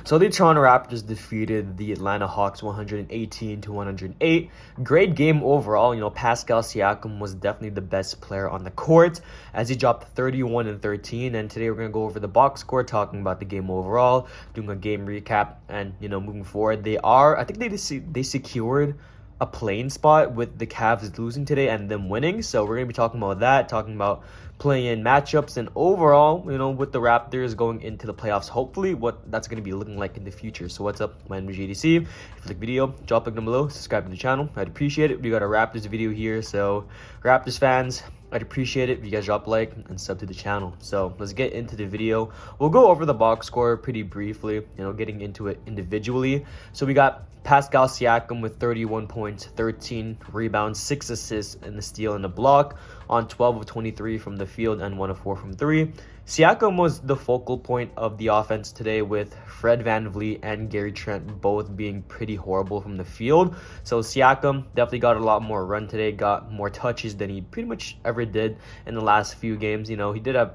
So the Toronto Raptors defeated the Atlanta Hawks 118-108. Great game overall. Pascal Siakam was definitely the best player on the court as he dropped 31 and 13. And today we're going to go over the box score, talking about the game overall, doing a game recap, and moving forward. I think they secured a playing spot with the Cavs losing today and them winning. So we're going to be talking about that, talking about play-in matchups, and overall, with the Raptors going into the playoffs, hopefully what that's going to be looking like in the future. So what's up? My name is JDC. If you like the video, drop a like down below, subscribe to the channel. I'd appreciate it. We got a Raptors video here, so Raptors fans, I'd appreciate it if you guys drop a like and sub to the channel. So let's get into the video. We'll go over the box score pretty briefly, getting into it individually. So we got Pascal Siakam with 31 points, 13 rebounds, 6 assists, and a steal and a block on 12 of 23 from the field and 1 of 4 from 3. Siakam was the focal point of the offense today, with Fred VanVleet and Gary Trent both being pretty horrible from the field. So Siakam definitely got a lot more run today, got more touches than he pretty much ever did in the last few games. He did have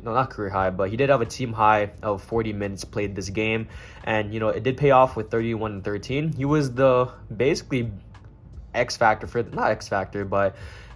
not career high, but he did have a team high of 40 minutes played this game. And, it did pay off with 31 and 13. He was the basically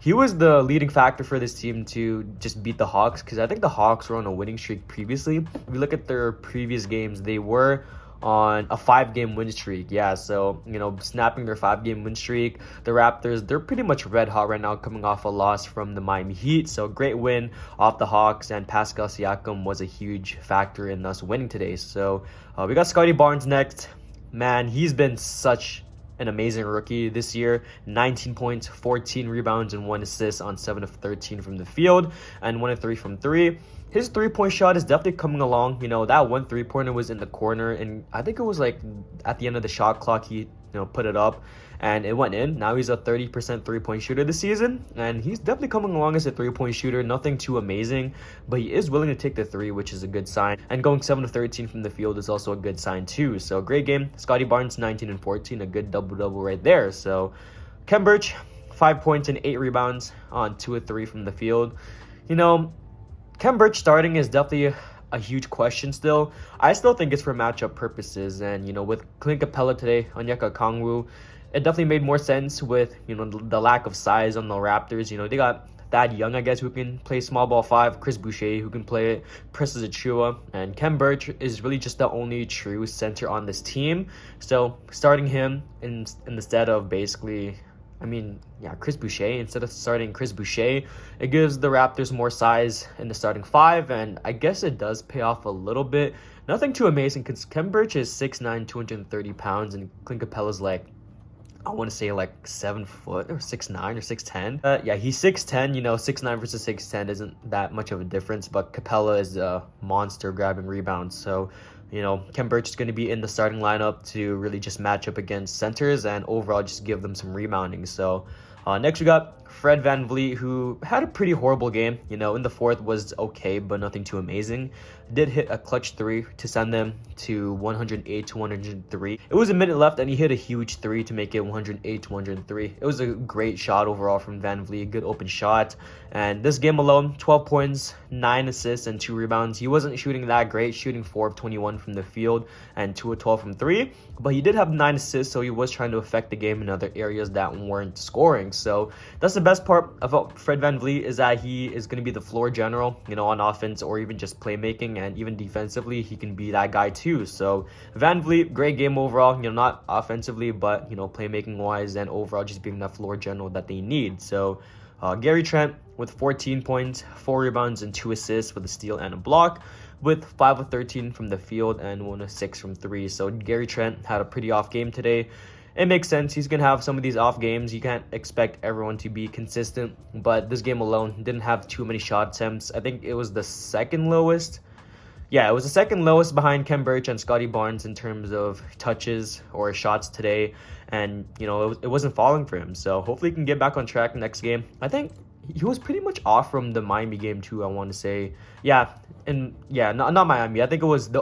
he was the leading factor for this team to just beat the Hawks, because I think the Hawks were on a winning streak previously. If we look at their previous games, they were on a 5-game win streak. Yeah, so, snapping their 5-game win streak. The Raptors, they're pretty much red hot right now, coming off a loss from the Miami Heat. So great win off the Hawks, and Pascal Siakam was a huge factor in us winning today. So we got Scottie Barnes next. Man, he's been such an amazing rookie this year. 19 points, 14 rebounds, and 1 assist on 7 of 13 from the field and 1 of 3 from 3. His three-point shot is definitely coming along. That one three-pointer was in the corner, and I think it was like at the end of the shot clock he put it up and it went in. Now he's a 30% three-point shooter this season, and he's definitely coming along as a three-point shooter. Nothing too amazing, but he is willing to take the three, which is a good sign. And going 7 of 13 from the field is also a good sign too. So great game. Scottie Barnes 19 and 14, a good double-double right there. So Khem Birch, 5 points and 8 rebounds on 2 of 3 from the field. Khem Birch starting is definitely a huge question still. I still think it's for matchup purposes, and with Clint Capella today, Onyeka Okongwu, it definitely made more sense with the lack of size on the Raptors. They got Thad Young, I guess, who can play small ball 5, Chris Boucher, who can play it, Precious Achiuwa, and Khem Birch is really just the only true center on this team. So starting him instead of basically, Chris Boucher, instead of starting Chris Boucher, it gives the Raptors more size in the starting 5, and I guess it does pay off a little bit. Nothing too amazing, because Khem Birch is 6'9", 230 pounds, and Clint Capella's I want to say 7 foot or 6'9" or 6'10". Yeah, he's 6'10", 6'9" versus 6'10" isn't that much of a difference, but Capella is a monster grabbing rebounds. So, Khem Birch is going to be in the starting lineup to really just match up against centers and overall just give them some rebounding. So next we got Fred VanVleet, who had a pretty horrible game. In the fourth was okay, but nothing too amazing. Did hit a clutch 3 to send them to 108-103. It was a minute left, and he hit a huge 3 to make it 108-103. It was a great shot overall from VanVleet, good open shot. And this game alone, 12 points, 9 assists, and 2 rebounds. He wasn't shooting that great, shooting 4 of 21 from the field and 2 of 12 from 3. But he did have 9 assists, so he was trying to affect the game in other areas that weren't scoring. So that's the best part about Fred VanVleet, is that he is going to be the floor general, on offense or even just playmaking, and even defensively, he can be that guy too. So VanVleet, great game overall, not offensively, but, playmaking wise and overall just being that floor general that they need. So Gary Trent with 14 points, 4 rebounds, and 2 assists with a steal and a block, with 5 of 13 from the field and 1 of 6 from 3. So Gary Trent had a pretty off game today. It makes sense. He's going to have some of these off games. You can't expect everyone to be consistent, but this game alone didn't have too many shot attempts. I think it was the second lowest. Yeah, it was the second lowest behind Khem Birch and Scottie Barnes in terms of touches or shots today. And, it wasn't falling for him. So hopefully he can get back on track next game. I think he was pretty much off from the Miami game too, I want to say. Not Miami. I think it was the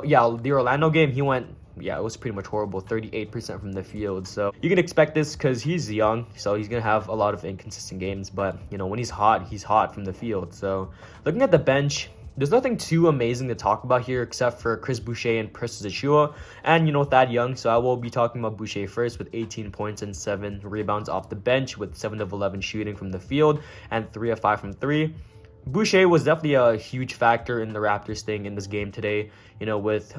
Orlando game. He went, it was pretty much horrible, 38% from the field. So you can expect this because he's young, so he's going to have a lot of inconsistent games. But, when he's hot from the field. So looking at the bench, there's nothing too amazing to talk about here except for Chris Boucher and Precious Achiuwa and, Thad Young. So I will be talking about Boucher first with 18 points and 7 rebounds off the bench with 7 of 11 shooting from the field and 3 of 5 from 3. Boucher was definitely a huge factor in the Raptors thing in this game today, with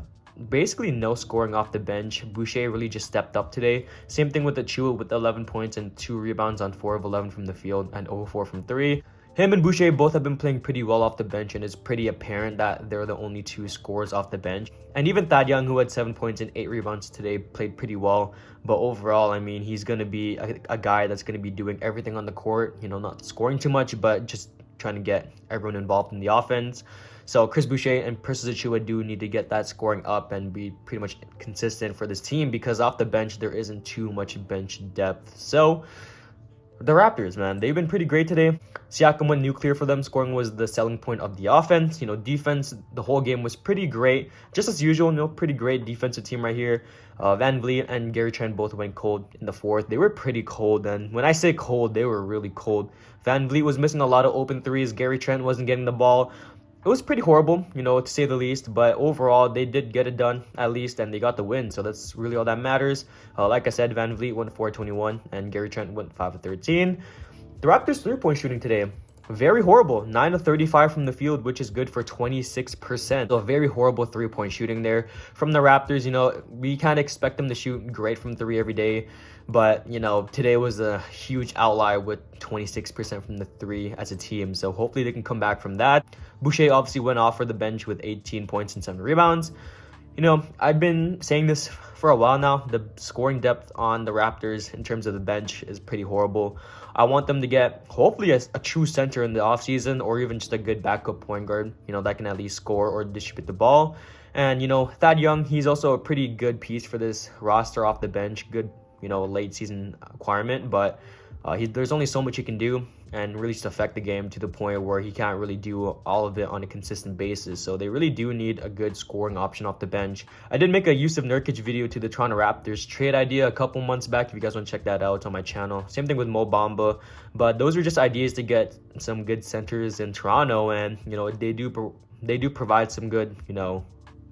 basically no scoring off the bench. Boucher really just stepped up today. Same thing with Achiuwa with 11 points and 2 rebounds on 4 of 11 from the field and 0 4 from 3. Him and Boucher both have been playing pretty well off the bench, and it's pretty apparent that they're the only 2 scorers off the bench. And even Thad Young, who had 7 points and 8 rebounds today, played pretty well. But overall, he's going to be a guy that's going to be doing everything on the court, not scoring too much, but just trying to get everyone involved in the offense. So Chris Boucher and Precious Achiuwa do need to get that scoring up and be pretty much consistent for this team, because off the bench, there isn't too much bench depth. So the Raptors, man, they've been pretty great today. Siakam went nuclear for them. Scoring was the selling point of the offense. Defense, the whole game was pretty great. Just as usual, pretty great defensive team right here. Van Vliet and Gary Trent both went cold in the fourth. They were pretty cold, and when I say cold, they were really cold. Van Vliet was missing a lot of open threes. Gary Trent wasn't getting the ball. It was pretty horrible, to say the least, but overall, they did get it done, at least, and they got the win, so that's really all that matters. Like I said, Van Vliet went 4-21, and Gary Trent went 5-13. The Raptors' three-point shooting today, very horrible. 9 of 35 from the field, which is good for 26%. So very horrible three-point shooting there from the Raptors. We can't expect them to shoot great from 3 every day. But, today was a huge outlier with 26% from the 3 as a team. So hopefully they can come back from that. Boucher obviously went off for the bench with 18 points and 7 rebounds. I've been saying this for a while now. The scoring depth on the Raptors in terms of the bench is pretty horrible. I want them to get, hopefully, a true center in the offseason, or even just a good backup point guard, that can at least score or distribute the ball. And, Thad Young, he's also a pretty good piece for this roster off the bench. Good, late season acquirement, but there's only so much he can do and really just affect the game to the point where he can't really do all of it on a consistent basis. So they really do need a good scoring option off the bench. I did make a Yusuf Nurkic video to the Toronto Raptors trade idea a couple months back. If you guys want to check that out, it's on my channel. Same thing with Mo Bamba. But those are just ideas to get some good centers in Toronto, and they do provide some good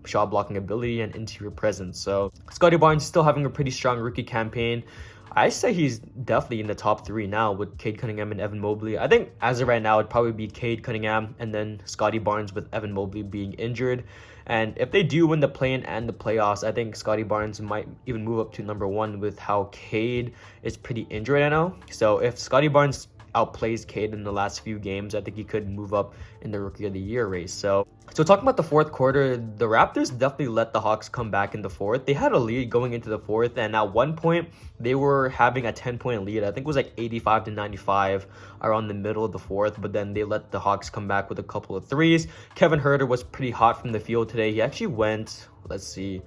shot blocking ability and interior presence. So Scottie Barnes still having a pretty strong rookie campaign. I say he's definitely in the top 3 now with Cade Cunningham and Evan Mobley. I think as of right now, it'd probably be Cade Cunningham and then Scottie Barnes, with Evan Mobley being injured. And if they do win the play-in and the playoffs, I think Scottie Barnes might even move up to number 1 with how Cade is pretty injured right now. So if Scottie Barnes outplays Cade in the last few games, I think he could move up in the Rookie of the Year race. So talking about the fourth quarter, the Raptors definitely let the Hawks come back in the fourth. They had a lead going into the fourth, and at one point, they were having a 10-point lead. I think it was like 85-95 around the middle of the fourth, but then they let the Hawks come back with a couple of threes. Kevin Huerter was pretty hot from the field today. He actually went, let's see,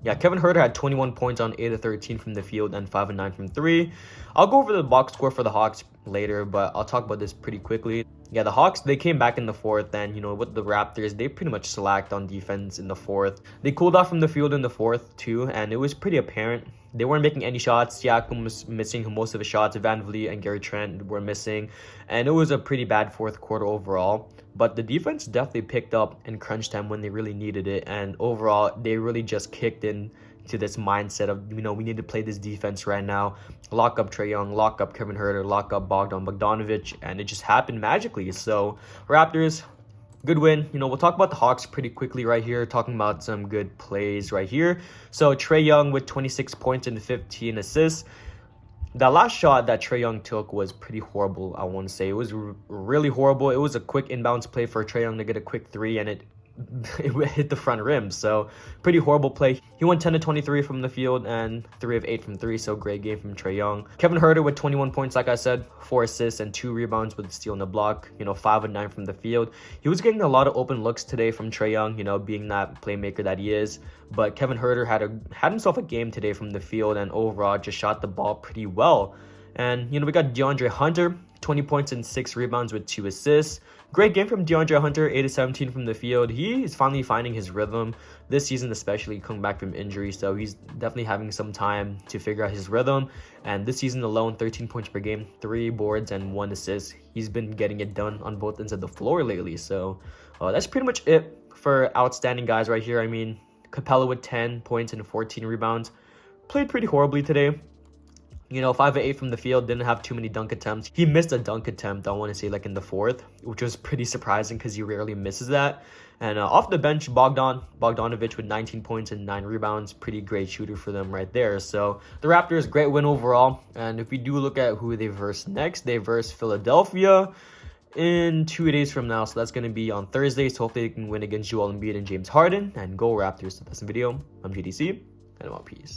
yeah, Kevin Huerter had 21 points on 8 of 13 from the field and 5 of 9 from 3. I'll go over the box score for the Hawks later, but I'll talk about this pretty quickly. Yeah, the Hawks, they came back in the fourth, and, with the Raptors, they pretty much slacked on defense in the fourth. They cooled off from the field in the fourth, too, and it was pretty apparent. They weren't making any shots. Siakam was missing most of his shots. Van Vliet and Gary Trent were missing, and it was a pretty bad fourth quarter overall. But the defense definitely picked up in crunch time when they really needed it, and overall, they really just kicked in to this mindset of, we need to play this defense right now. Lock up Trae Young, lock up Kevin Huerter, lock up Bogdan Bogdanovic, and it just happened magically. So, Raptors, good win. We'll talk about the Hawks pretty quickly right here, talking about some good plays right here. So, Trae Young with 26 points and 15 assists. That last shot that Trae Young took was pretty horrible, I want to say. It was really horrible. It was a quick inbounds play for Trae Young to get a quick 3, and it hit the front rim. So pretty horrible play. He went 10-23 from the field and 3 of 8 from 3. So great game from Trae Young. Kevin Huerter with 21 points, like I said, 4 assists and 2 rebounds with a steal and a block. 5 of 9 from the field. He was getting a lot of open looks today from Trae Young, being that playmaker that he is. But Kevin Huerter had himself a game today from the field, and overall just shot the ball pretty well. And, we got DeAndre Hunter, 20 points and 6 rebounds with 2 assists. Great game from DeAndre Hunter, 8 of 17 from the field. He is finally finding his rhythm this season, especially coming back from injury. So he's definitely having some time to figure out his rhythm. And this season alone, 13 points per game, 3 boards and 1 assist. He's been getting it done on both ends of the floor lately. So That's pretty much it for outstanding guys right here. I mean, Capella with 10 points and 14 rebounds. Played pretty horribly today. 5 of 8 from the field, didn't have too many dunk attempts. He missed a dunk attempt, I want to say, like in the fourth, which was pretty surprising because he rarely misses that. And off the bench, Bogdanovic with 19 points and 9 rebounds. Pretty great shooter for them right there. So the Raptors, great win overall. And if we do look at who they verse next, they verse Philadelphia in 2 days from now. So that's going to be on Thursday. So hopefully they can win against Joel Embiid and James Harden. And go Raptors. So that's the video. I'm GDC, and I'm out. Peace.